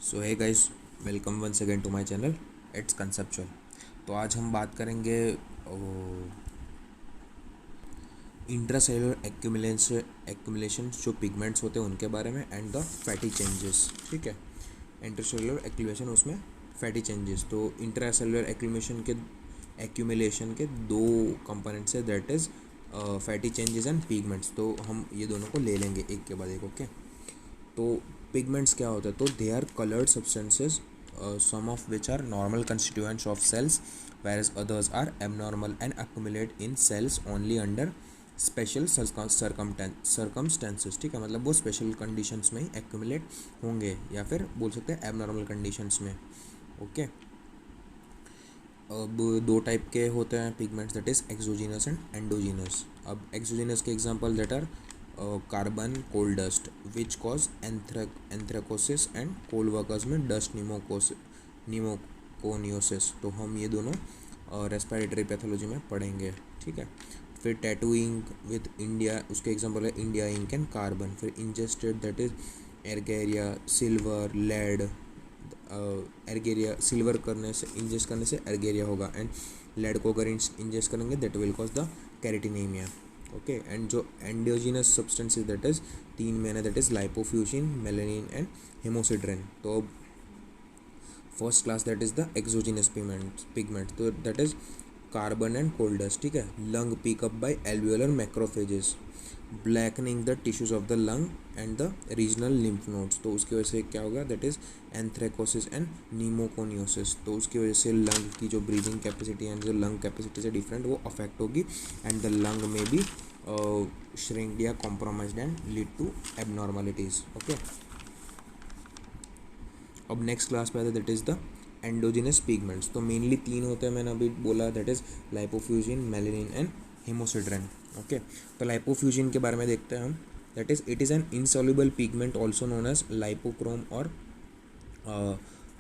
So hey guys, welcome once again to my channel it's conceptual. तो आज हम बात करेंगे इंट्रासेलुलर एक्यूमुलेशन जो पिगमेंट्स होते हैं उनके बारे में एंड द फैटी चेंजेस। ठीक है, इंट्रासेलुलर एक्यूमुलेशन उसमें फैटी चेंजेस। तो इंट्रासेलुलर एक्यूमुलेशन के दो कंपोनेंट्स है, that is fatty changes and pigments. तो हम ये दोनों को ले लेंगे एक के बाद एक। ओके, तो पिगमेंट्स क्या होता है? तो they are coloured substances, some of which are normal constituents of cells whereas others are abnormal and accumulate in cells only under special circumstances। ठीक है, मतलब वो स्पेशल कंडीशंस में ही एक्यूमुलेट होंगे या फिर बोल सकते हैं एबनॉर्मल कंडीशंस में। ओके, अब दो टाइप के होते हैं pigments, that is exogenous and endogenous. अब एक्सोजीनस के example that are carbon coal dust which cause anthracosis and coal workers में डस्ट निमोकोनियोसिस। तो हम ये दोनों रेस्पिरेटरी पैथोलॉजी में पढ़ेंगे। ठीक है, फिर टैटू इंक विद इंडिया, उसके एग्जांपल है इंडिया इंक एंड कार्बन। फिर ingested that is argyria, silver, lead. Argyria silver करने से इंजेस्ट करने से एर्गेरिया होगा, एंड लेड को अगर इंजेस्ट करेंगे that will cause the carotenemia. Okay, and जो एंडोजीनस सब्सटेंसेस दैट इज तीन मैंने, that is lipofuscin, melanin and hemosiderin. तो first class that is the exogenous pigment, तो that is carbon and coal dust. ठीक है, lung pickup by alveolar macrophages, blackening the tissues of the lung and the regional lymph nodes. तो उसकी वजह से क्या होगा? That is anthracosis and pneumoconiosis. तो उसकी वजह से लंग की जो ब्रीदिंग कैपेसिटी एंड जो लंग कैपेसिटी से डिफरेंट वो अफेक्ट होगी, एंड द लंग में भी श्रिंक्ड या compromised and lead to abnormalities. Okay, अब नेक्स्ट क्लास पे आता है that is the endogenous pigments. तो मेनली तीन होते हैं, मैंने अभी बोला, that is lipofuscin, melanin and hemosiderin. Okay, तो लाइपोफ्यूजिन के बारे में देखते हैं हम। That is it is an insoluble pigment also known as लाइपोक्रोम और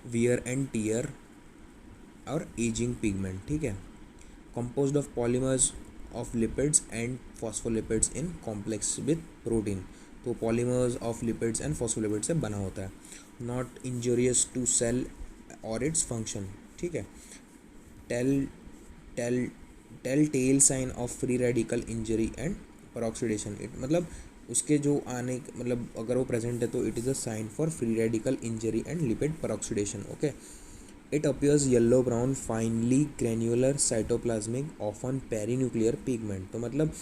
वियर एंड टीयर और एजिंग पिगमेंट। ठीक है, composed of polymers of lipids and phospholipids in complex with protein। तो polymers of lipids and phospholipids से बना होता है। not injurious to cell or its function। ठीक है, tell tell telltale sign of free radical injury and peroxidation। it मतलब उसके जो आने मतलब अगर वो प्रेजेंट है तो it is a sign for free radical injury and lipid peroxidation। Okay, it appears yellow brown finely granular cytoplasmic often perinuclear pigment। तो मतलब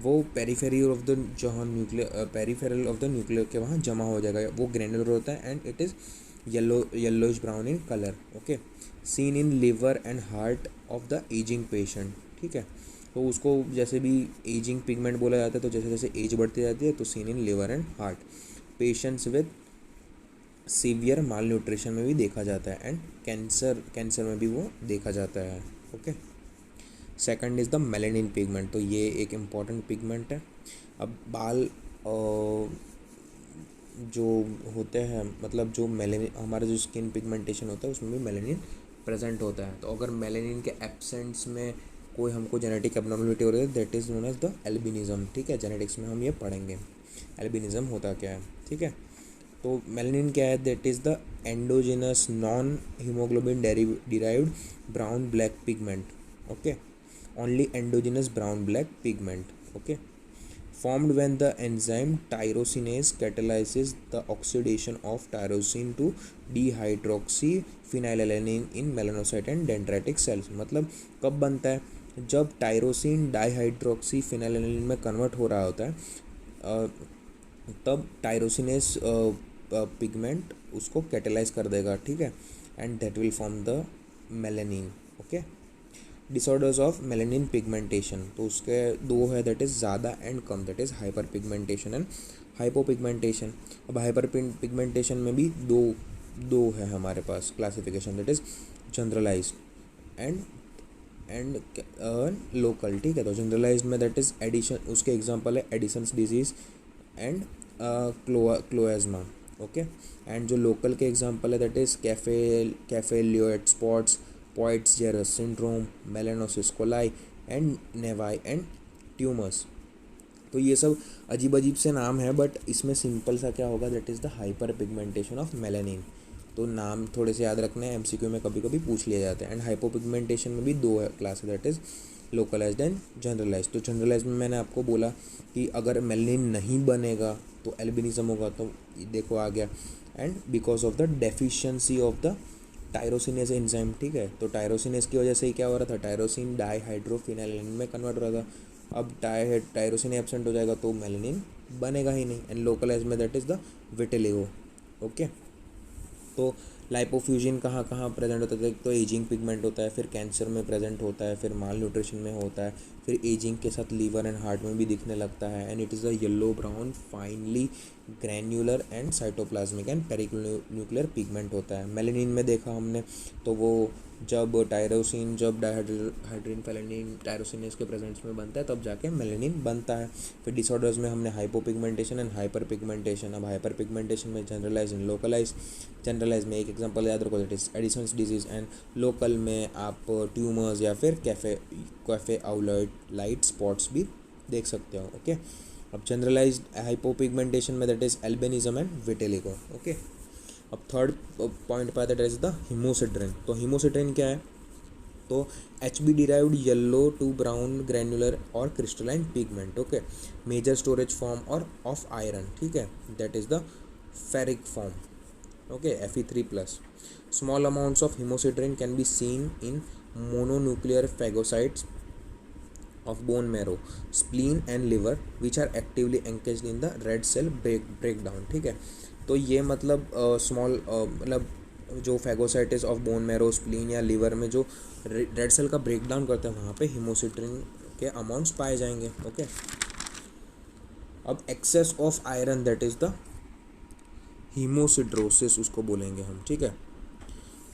वो पेरीफेरल ऑफ द जहाँ nuclear peripheral of the nuclear के वहाँ जमा हो जाएगा, वो ग्रेनुलर होता है and it is yellowish brown in colour. Okay, seen in liver and heart of the ageing patient. ठीक है, तो उसको जैसे भी एजिंग पिगमेंट बोला जाता है, तो जैसे जैसे एज बढ़ती जाती है तो seen in liver and heart. Patients with severe mall nutrition में भी देखा जाता है, एंड कैंसर में भी वो देखा जाता है। Okay, second is the melanin pigment. तो ये एक इम्पॉर्टेंट पिगमेंट है। अब बाल जो होते हैं, मतलब जो मेलानिन हमारा जो स्किन पिगमेंटेशन होता है उसमें भी मेलानिन प्रेजेंट होता है। तो अगर मेलानिन के एब्सेंस में कोई हमको जेनेटिक एबनॉर्मलिटी हो रही है, that is known as the albinism. ठीक है, जेनेटिक्स में हम ये पढ़ेंगे एल्बिनिज्म होता क्या है। ठीक है, तो मेलानिन क्या है? That is the endogenous non haemoglobin derived brown black pigment. Okay, only endogenous brown black pigment. Okay, formed when the enzyme tyrosinase catalyzes the oxidation of tyrosine to dehydroxyphenylalanine in melanocyte and dendritic cells। मतलब कब बनता है? जब tyrosine डाईहाइड्रोक्सीफिनाइलानिन में convert हो रहा होता है, तब टायरोसिनेस पिगमेंट उसको कैटेलाइज कर देगा। ठीक है, and that will form the melanin. Okay, disorders of melanin pigmentation, तो उसके दो है, दैट इज़ ज़्यादा एंड कम, that is hyper pigmentation and hypopigmentation. अब हाइपर पिगमेंटेशन में भी दो है हमारे पास classification, that is generalized and local. ठीक है, तो जनरलाइज्ड में दैट इज़ एडिशन, उसके एग्जांपल है Addison's disease and chloasma. Okay, and जो लोकल के एग्जांपल है that is कैफेलियोइड spots, Peutz Jeghers syndrome, melanosis coli and nevi and tumours. तो ये सब अजीब अजीब से नाम है, बट इसमें सिंपल सा क्या होगा? That is the hyper pigmentation of melanin. तो नाम थोड़े से याद रखने हैं, एमसीक्यू में कभी कभी पूछ लिए जाते हैं। एंड हाइपोपिगमेंटेशन में भी दो क्लास है, that is localised and generalise. तो जनरलाइज में मैंने आपको बोला कि अगर मेलनिन नहीं बनेगा तो एल्बिनिज्म होगा, तो देखो आ गया। And because of the deficiency of the tyrosinase enzyme, ठीक है, तो टायरोसिनेज की वजह से ही क्या हो रहा था, टायरोसिन डाईहाइड्रोफिनाइलिन में कन्वर्ट हो रहा था। अब टायरोसिन एब्सेंट हो जाएगा तो मेलानिन बनेगा ही नहीं। एंड लोकलाइज में that is the vitiligo. Okay, तो लाइपोफ्यूजन कहाँ कहाँ प्रेजेंट होता है, एक तो एजिंग पिगमेंट होता है, फिर कैंसर में प्रेजेंट होता है, फिर माल न्यूट्रिशन में होता है, फिर एजिंग के साथ लीवर एंड हार्ट में भी दिखने लगता है। And it is the yellow brown finely granular and cytoplasmic and perinuclear pigment होता है। मेलेनिन में देखा हमने तो वो जब टायरोसिन, जब डाइहाइड्रोजन फेलेनिन टायरोसिनेज के प्रेजेंस में बनता है तब जाके मेलेनिन बनता है। फिर डिसऑर्डर्स में हमने हाइपोपिगमेंटेशन एंड हाइपर पिगमेंटेशन। अब हाइपर पिगमेंटेशन में जनरलाइज एंड लोकलाइज। जनरलाइज में एक एग्जांपल याद रखो, that is Edison's disease. And local में आप ट्यूमर्स या फिर कैफे आउलाइट लाइट स्पॉट्स भी देख सकते हो। ओके, अब जनरलाइज हाइपोपिगमेंटेशन में that is albinism and vitiligo. Okay, अब थर्ड पॉइंट पर दैट इज द हिमोसिड्रिन। तो हिमोसिड्रिन क्या है, तो H B derived yellow to brown granular और crystalline pigment. Okay, major storage form और ऑफ आयरन, ठीक है, that is the ferric form. okay, Fe3+. Small amounts of hemosiderin can be seen in mononuclear phagocytes of bone marrow, spleen and liver which are actively engaged in the red cell breakdown। ठीक है, तो ये मतलब small मतलब जो फैगोसाइटिस of bone marrow, spleen या liver में जो रेड सेल का ब्रेकडाउन करते हैं वहाँ पे हिमोसिड्रिन के अमाउंट्स पाए जाएंगे। ओके, अब excess of iron that is the haemosiderosis उसको बोलेंगे हम। ठीक है,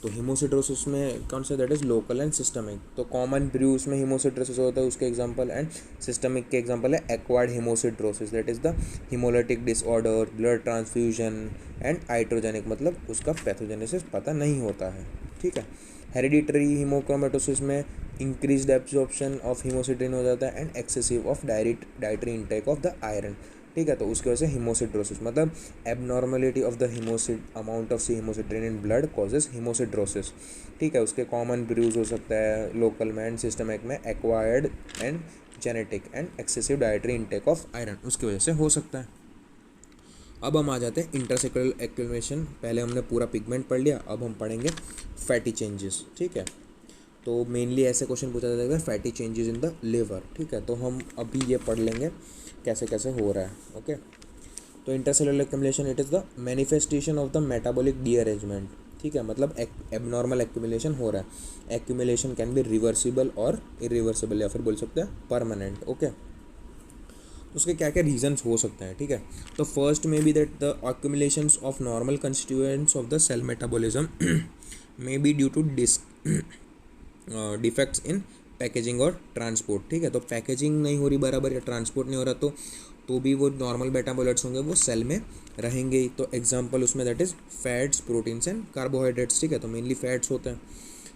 तो हीमोसिड्रोसिस में कौन सा, that is local and systemic. तो कॉमन ब्रूस में हीमोसिड्रोसिस होता है उसके एग्जांपल, एंड सिस्टमिक के एग्जांपल है acquired हीमोसिड्रोसिस, that is the haemolytic disorder, blood transfusion and hydrogenic, मतलब उसका पैथोजेनेसिस पता नहीं होता है। ठीक है, हेरिडिटरी हीमोक्रोमेटोसिस में इंक्रीज्ड एब्जॉर्प्शन ऑफ हीमोसिड्रिन हो जाता है and excessive of dietary intake of the iron. ठीक है, तो उसकी वजह से हीमोसिड्रोसिस मतलब abnormality of the amount of hemosiderin in blood causes hemosiderosis. ठीक है, उसके कॉमन ब्रूज हो सकता है लोकल में एंड सिस्टमिक में acquired and genetic and excessive dietary intake of iron, उसकी वजह से हो सकता है। अब हम आ जाते हैं इंटरसेक्युलर एक्यूमुलेशन। पहले हमने पूरा पिगमेंट पढ़ लिया, अब हम पढ़ेंगे फैटी चेंजेस। ठीक है, तो मेनली ऐसे क्वेश्चन पूछा जाता है fatty changes in the liver. ठीक है, तो हम अभी ये पढ़ लेंगे कैसे कैसे हो रहा है। ओके, तो intercellular accumulation it is the manifestation of the metabolic derangement. ठीक है, मतलब एबनॉर्मल एक्यूमुलेशन हो रहा है। एक्यूमुलेशन कैन बी रिवर्सिबल और इरिवर्सिबल, या फिर बोल सकते हैं परमानेंट। ओके, उसके क्या क्या रीजंस हो सकते हैं। ठीक है, तो फर्स्ट में be that the accumulations of normal constituents of the cell metabolism may be due to defects in packaging और ट्रांसपोर्ट। ठीक है, तो पैकेजिंग नहीं हो रही बराबर या ट्रांसपोर्ट नहीं हो रहा तो भी वो नॉर्मल मेटाबॉलाइट्स होंगे वो सेल में रहेंगे ही। तो एग्जांपल उसमें that is fats, proteins and carbohydrates. ठीक है, तो मेनली फैट्स होते हैं।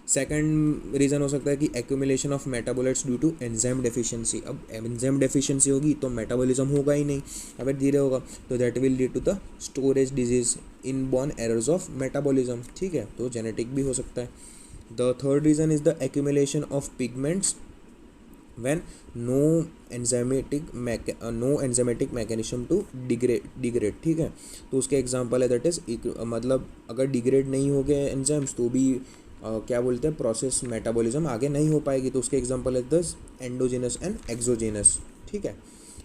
सेकंड रीज़न हो सकता है कि accumulation of metabolites due to enzyme deficiency. अब एंजाइम डेफिशिएंसी होगी तो मेटाबॉलिज्म होगा ही नहीं, अगर धीरे होगा तो that will lead to the storage disease, inborn errors of metabolism. ठीक है, तो जेनेटिक भी हो सकता है। The third reason is the accumulation of pigments when no enzymatic mechanism to degrade। ठीक है, तो उसके एग्जांपल है दैट इज मतलब अगर डिग्रेड नहीं हो गए एंजाइम्स तो भी क्या बोलते हैं प्रोसेस मेटाबॉलिज्म आगे नहीं हो पाएगी। तो उसके एग्जांपल है दस एंडोजेनस एंड एक्सोजेनस। ठीक है,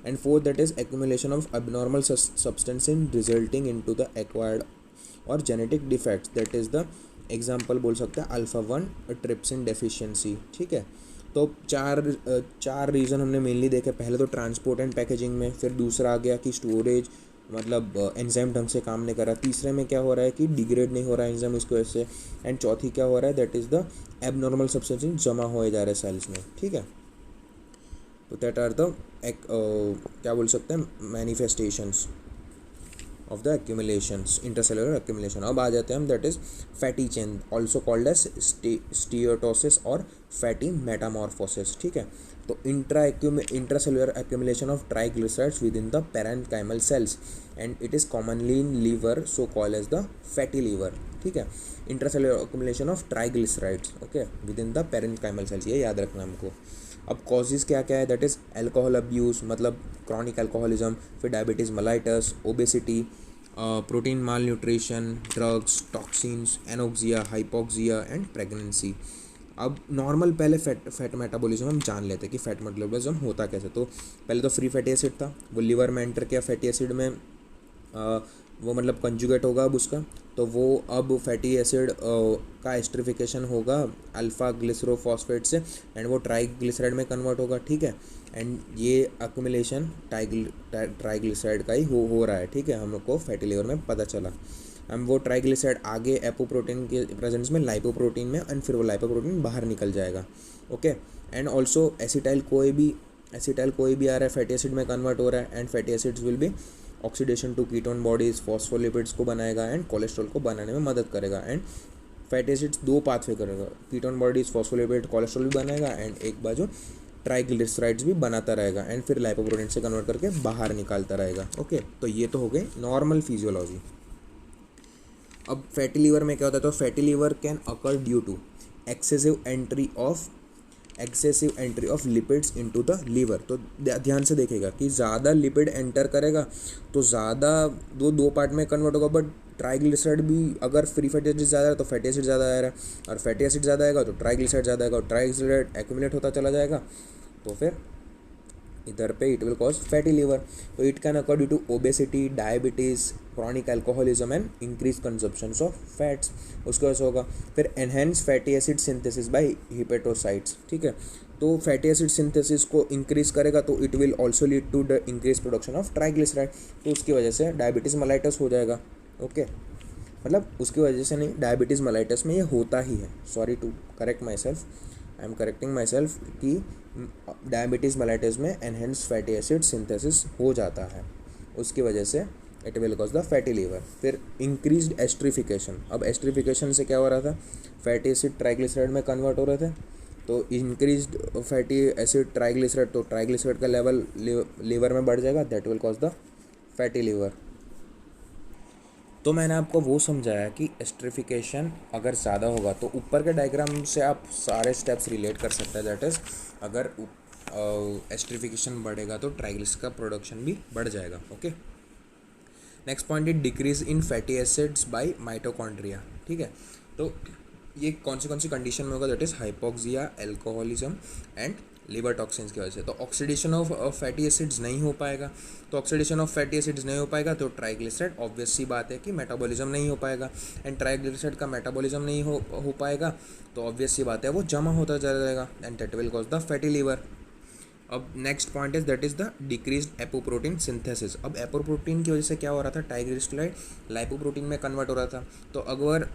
and fourth that is accumulation of abnormal substance in resulting into the acquired और genetic defects, that is the example बोल सकते हैं अल्फा-1 ट्रिप्सिन डेफिशिएंसी। ठीक है, तो चार रीज़न हमने मेनली देखे। पहले तो ट्रांसपोर्ट एंड पैकेजिंग में, फिर दूसरा आ गया कि स्टोरेज मतलब एंजाइम ढंग से काम नहीं कर रहा, तीसरे में क्या हो रहा है कि डिग्रेड नहीं हो रहा है एंजाइम इसकी वजह से, एंड चौथी क्या हो रहा है that is the abnormal substance जमा हो जा रहे हैं सेल्स में। ठीक है, तो दैट आर द क्या बोल सकते हैं manifestations of the accumulations, intercellular accumulation. अब आ जाते हैं हम that is fatty change also called as steatosis और फैटी मेटामॉर्फोसिस। ठीक है, तो intracellular accumulation of triglycerides within the parenchymal cells and it is commonly in liver so called as the fatty liver. ठीक है। Intracellular accumulation of triglycerides, okay, within the parenchymal cells, ये याद रखना हमको। अब causes क्या क्या है, दैट इज़ एल्कोहल अब्यूज़, मतलब क्रॉनिक एल्कोहलिज्म, फिर diabetes mellitus, obesity, protein mall nutrition, drugs, toxins, anoxia, hypoxia and pregnancy. अब नॉर्मल पहले फैट मेटाबॉलिज्म हम जान लेते हैं कि फैट मेटाबॉलिज्म होता कैसे। तो पहले तो फ्री फैटी एसिड था, वो लिवर में एंटर किया फैटी एसिड में, वो मतलब कंजुगेट होगा अब उसका, तो वो अब फैटी एसिड का एस्टरिफिकेशन होगा अल्फ़ा ग्लिसरोफॉस्फेट से, एंड वो ट्राइग्लिसराइड में कन्वर्ट होगा, ठीक है। एंड ये अक्यूमुलेशन ट्राइग्लिसराइड का ही हो रहा है, ठीक है, हम लोग को फैटी लिवर में पता चला। हम वो ट्राइग्लिसराइड आगे एपोप्रोटीन के प्रेजेंस में लाइपोप्रोटीन में, एंड फिर वो लाइपोप्रोटीन बाहर निकल जाएगा, ओके। एंड ऑल्सो एसिटाइल कोई भी आ रहा है फैटी एसिड में कन्वर्ट हो रहा है, and fatty acids will be oxidation to ketone bodies, phospholipids को बनाएगा एंड कोलेस्ट्रॉल को बनाने में मदद करेगा। एंड फैटी एसिड्स दो पाथवे करेगा, कीटोन बॉडीज, फॉस्फोलिपिड, कोलेस्ट्रॉल भी बनाएगा, एंड एक बाजू ट्राइग्लिसराइड्स भी बनाता रहेगा, एंड फिर लाइपोप्रोटीन से कन्वर्ट करके बाहर निकालता रहेगा, ओके। तो ये तो हो गई नॉर्मल फिजियोलॉजी। अब फैटी लीवर में क्या होता है, तो fatty liver can occur due to excessive entry of lipids into the liver. तो ध्यान से देखेगा कि ज़्यादा लिपिड एंटर करेगा तो ज़्यादा दो पार्ट में कन्वर्ट होगा, बट ट्राइग्लिसराइड भी अगर फ्री फैटी एसिड ज़्यादा है तो फैटी एसिड ज़्यादा आ रहा है, और फैटी एसिड ज़्यादा आएगा तो ट्राइग्लिसराइड ज़्यादा आएगा, और ट्राइग्लिसराइड एक्यूमुलेट होता चला जाएगा, तो फिर इधर पे it will cause fatty liver. तो it can occur due to obesity, diabetes, chronic alcoholism and increase consumption of fats, उसकी वजह से होगा। फिर enhance fatty acid synthesis by hepatocytes, ठीक है। तो फैटी एसिड सिंथेसिस को इंक्रीज करेगा तो it will also lead to the increase production of triglyceride, तो उसकी वजह से डायबिटीज़ मेलाइटस हो जाएगा, ओके। मतलब उसकी वजह से नहीं, डायबिटीज़ मेलाइटस में ये होता ही है, sorry to correct myself, I am correcting myself कि डायबिटीज़ मेलाइटस में एनहेंस फैटी एसिड सिंथेसिस हो जाता है, उसकी वजह से it will cause the fatty liver. फिर इंक्रीज्ड एस्ट्रिफिकेशन, अब एस्ट्रिफिकेशन से क्या हो रहा था, फैटी एसिड ट्राइग्लिसराइड में कन्वर्ट हो रहे थे, तो इंक्रीज्ड फैटी एसिड ट्राइग्लिसराइड, तो ट्राइग्लिसराइड का लेवल लीवर में बढ़ जाएगा, that will cause the fatty liver. तो मैंने आपको वो समझाया कि एस्ट्रिफिकेशन अगर ज़्यादा होगा तो ऊपर के डायग्राम से आप सारे स्टेप्स रिलेट कर सकते हैं, दैट इज़ अगर एस्ट्रिफिकेशन बढ़ेगा तो ट्राइग्लिसराइड का प्रोडक्शन भी बढ़ जाएगा, okay. Next point is decrease in fatty acids bye mitochondria, ठीक है। तो ये कौन सी कंडीशन में होगा, that is hypoxia, alcoholism and liver toxins की वजह से। तो ऑक्सीडेशन ऑफ फैटी एसिड्स नहीं हो पाएगा, तो ऑक्सीडेशन ऑफ फैटी एसिड्स नहीं हो पाएगा तो ट्राइग्लिसराइड ऑब्वियस सी बात है कि मेटाबॉलिज्म नहीं हो पाएगा, एंड ट्राइग्लिसराइड का मेटाबॉलिज्म नहीं हो पाएगा तो ऑब्वियस सी बात है वो जमा होता चला जाएगा, and that will cause the fatty liver. अब next point is that is the decreased apoprotein synthesis. अब एपोप्रोटीन की वजह से क्या हो रहा था, ट्राइग्लिसराइड लाइपोप्रोटीन में कन्वर्ट हो रहा था, तो अगर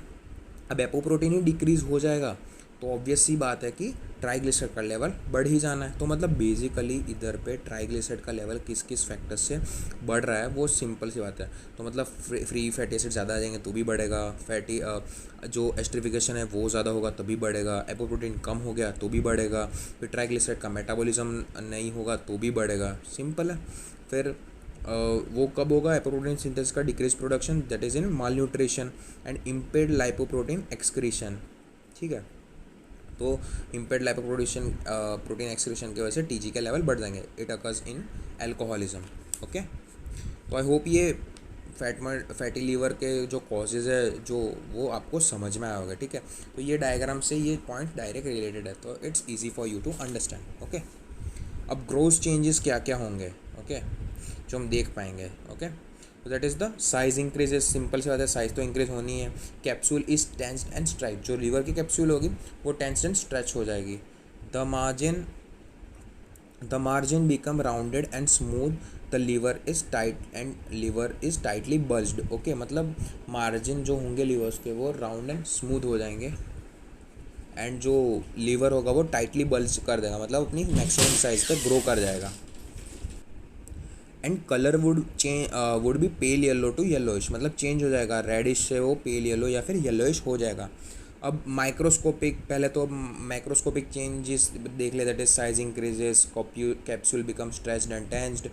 अब एपोप्रोटीन ही डिक्रीज़ हो जाएगा तो ऑब्वियस सी बात है कि ट्राइग्लिसराइड का लेवल बढ़ ही जाना है। तो मतलब बेसिकली इधर पे ट्राइग्लिसराइड का लेवल किस किस फैक्टर से बढ़ रहा है वो सिंपल सी बात है। तो मतलब फ्री फैटी एसिड ज़्यादा आ जाएंगे तो भी बढ़ेगा, फैटी जो एस्ट्रिफिकेशन है वो ज़्यादा होगा तो भी बढ़ेगा, एपोप्रोटीन कम हो गया तो भी बढ़ेगा, फिर ट्राइग्लिसराइड का मेटाबॉलिज्म नहीं होगा तो भी बढ़ेगा, सिंपल है। फिर वो कब होगा, एपोप्रोटीन सिंथेसिस का decrease production, that is in mall nutrition and impaired lipoprotein excretion, ठीक है। तो इम्पेयर्ड लाइपोप्रोटीन प्रोटीन एक्सक्रीशन की वजह से टीजी के लेवल बढ़ जाएंगे, it occurs in alcoholism, okay. तो आई होप ये फैटी लीवर के जो कॉजेज़ है जो वो आपको समझ में आया होगा, ठीक है। तो ये डायग्राम से ये पॉइंट डायरेक्ट रिलेटेड है, तो it's easy for you to understand, okay. अब ग्रोथ चेंजेस क्या क्या होंगे, ओके, जो हम देख पाएंगे, ओके। तो that is the size increase, simple सी बात है, साइज तो इंक्रीज होनी है। Capsule is tensed and stripe, जो लीवर की कैप्सूल होगी वो टेंस्ड एंड स्ट्रेच हो जाएगी। The margin become rounded and smooth, the liver is tight and liver is tightly bulged, okay. मतलब मार्जिन जो होंगे लीवर्स के वो राउंड एंड स्मूथ हो जाएंगे, एंड जो लीवर होगा वो टाइटली बल्ज कर देगा, मतलब अपनी मैक्सिमम साइज पे ग्रो कर जाएगा। And colour would be pale yellow to yellowish, मतलब चेंज हो जाएगा, रेडिश से वो पेल येलो या फिर येलोइश हो जाएगा। अब माइक्रोस्कोपिक, पहले तो माइक्रोस्कोपिक चेंजेस देख ले, that is size increases, capsule become stretched and tensed,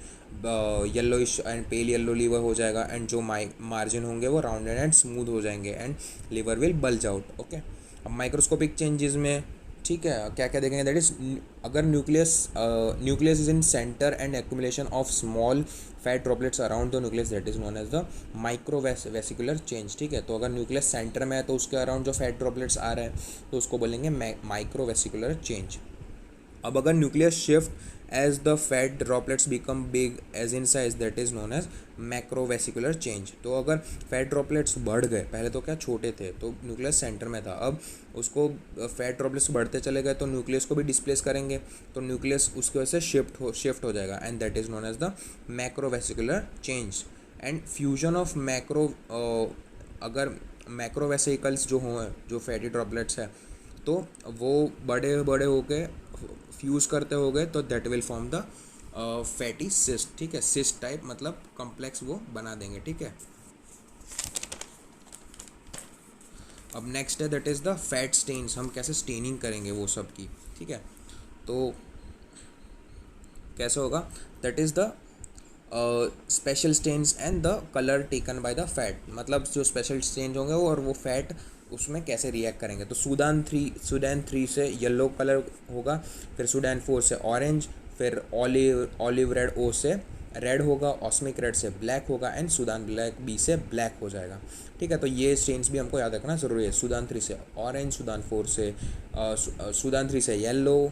yellowish and pale yellow liver हो जाएगा, एंड जो मार्जिन होंगे वो राउंडेड एंड स्मूथ हो जाएंगे, and liver will bulge out. Okay, अब माइक्रोस्कोपिक चेंजेस में ठीक है क्या क्या देखेंगे, दैट इज अगर nucleus is in centre and accumulation of small fat droplets around the nucleus, that is known as the microvesicular change. ठीक है, तो अगर न्यूक्लियस सेंटर में है तो उसके अराउंड जो फैट ड्रॉपलेट्स आ रहे हैं तो उसको बोलेंगे माइक्रोवेसिकुलर चेंज। अब अगर nucleus shift as the fat droplets become big as in size, that is known as macrovesicular change. तो अगर फैट ड्रॉपलेट्स बढ़ गए, पहले तो क्या छोटे थे तो न्यूक्लियस सेंटर में था, अब उसको फैट ड्रॉपलेट्स बढ़ते चले गए तो न्यूक्लियस को भी डिस्प्लेस करेंगे, तो न्यूक्लियस उसकी वजह से शिफ्ट हो जाएगा, and that is known as the macrovesicular change. And fusion of अगर मैक्रोवेसिकल्स जो हों, जो फैटी ड्रॉपलेट्स है तो वो बड़े बड़े होके फ्यूज़ करते हो गए तो that will form the fatty cyst. ठीक है, सिस्ट टाइप मतलब कॉम्प्लेक्स वो बना देंगे। ठीक है, अब नेक्स्ट है that is the fat stains, हम कैसे स्टेनिंग करेंगे वो सब की। ठीक है, तो कैसे होगा, that is the special stains and the colour taken by the fat, मतलब जो स्पेशल स्टेन्स होंगे वो और वो फैट उसमें कैसे रिएक्ट करेंगे। तो सूडान थ्री से येलो कलर होगा, फिर सूडान फोर से ऑरेंज, फिर ऑलिव रेड ओ से रेड होगा, ऑस्मिक रेड से ब्लैक होगा, एंड सूडान ब्लैक बी से ब्लैक हो जाएगा। ठीक है, तो ये स्टेन्स भी हमको याद रखना ज़रूरी है। सूडान थ्री से ऑरेंज, सूडान फोर से सूडान थ्री से येलो,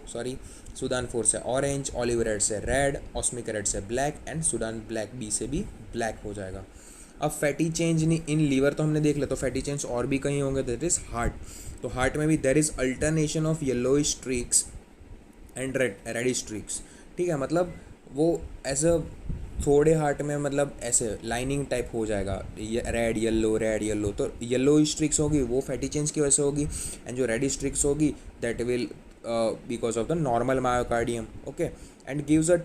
सूडान फोर से ऑरेंज, ऑलिव रेड से रेड, ऑस्मिक रेड से black, and Sudan black B से भी ब्लैक हो जाएगा। अब फैटी चेंज इन लीवर तो हमने देख लिया, तो फैटी चेंज और भी कहीं होंगे, दैट इज़ हार्ट। तो हार्ट में भी there is alternation of yellow streaks and red streaks. ठीक है, मतलब वो ऐसा थोड़े हार्ट में मतलब ऐसे लाइनिंग टाइप हो जाएगा, रेड येलो, तो येलो स्ट्रिक्स होगी वो फैटी चेंज की वजह से होगी, एंड जो रेड स्ट्रिक्स होगी that will because of the normal myocardium. Okay, and gives a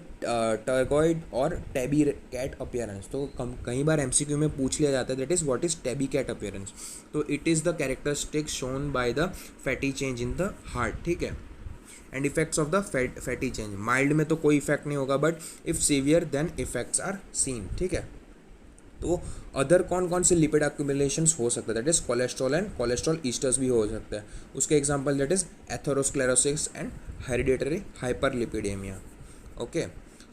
turgoid और टेबी कैट अपीयरेंस। तो कई बार एमसीक्यू में पूछ लिया जाता है that is what is tabby cat appearance. तो it is the characteristic shown by the fatty change in the heart. ठीक है, and effects of the fatty change, mild में तो कोई इफेक्ट नहीं होगा, but if severe then effects are seen. ठीक है, तो अदर कौन कौन से लिपिड एक्यूमुलेशंस हो सकते हैं, that is cholesterol and cholesterol esters भी हो सकते हैं। उसके example that is atherosclerosis and hereditary hyperlipidemia. Okay,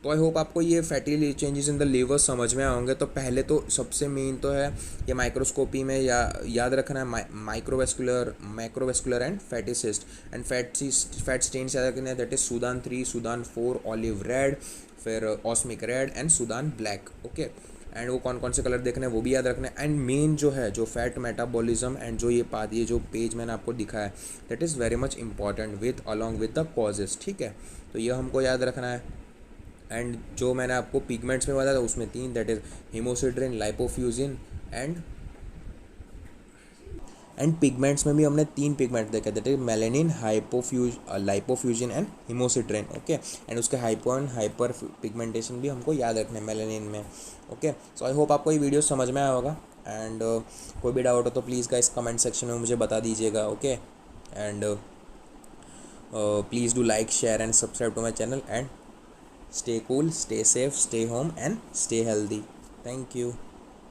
तो आई होप आपको ये fatty changes in the liver समझ में होंगे। तो पहले तो सबसे मेन तो है ये माइक्रोस्कोपी में याद रखना है microvascular and fatty cyst, and fat stains याद रखना है, that is Sudan three, Sudan four, olive red, फिर osmic red, and Sudan black. Okay, and वो कौन कौन से कलर देखने हैं वो भी याद रखना है। एंड मेन जो है जो फैट मेटाबॉलिज्म एंड जो ये जो पेज मैंने आपको दिखाया है that is very much important with along with the causes. ठीक है, तो ये हमको याद रखना है। एंड जो मैंने आपको पिगमेंट्स में बताया था उसमें तीन, that is hemosiderin, lipofuscin and pigments में भी हमने तीन पिगमेंट देखे, that is melanin, lipofuscin and hemosiderin. Okay, and उसके हाइपो एंड हाइपर पिगमेंटेशन भी हमको याद रखने हैं मेलेनिन में। ओके, सो आई होप आपको ये वीडियो समझ में आया होगा, एंड कोई भी डाउट हो तो प्लीज़ गाइस कमेंट सेक्शन में मुझे बता दीजिएगा। Okay, and please do like, share and subscribe to my channel, and stay cool, stay safe, stay home, and stay healthy. Thank you.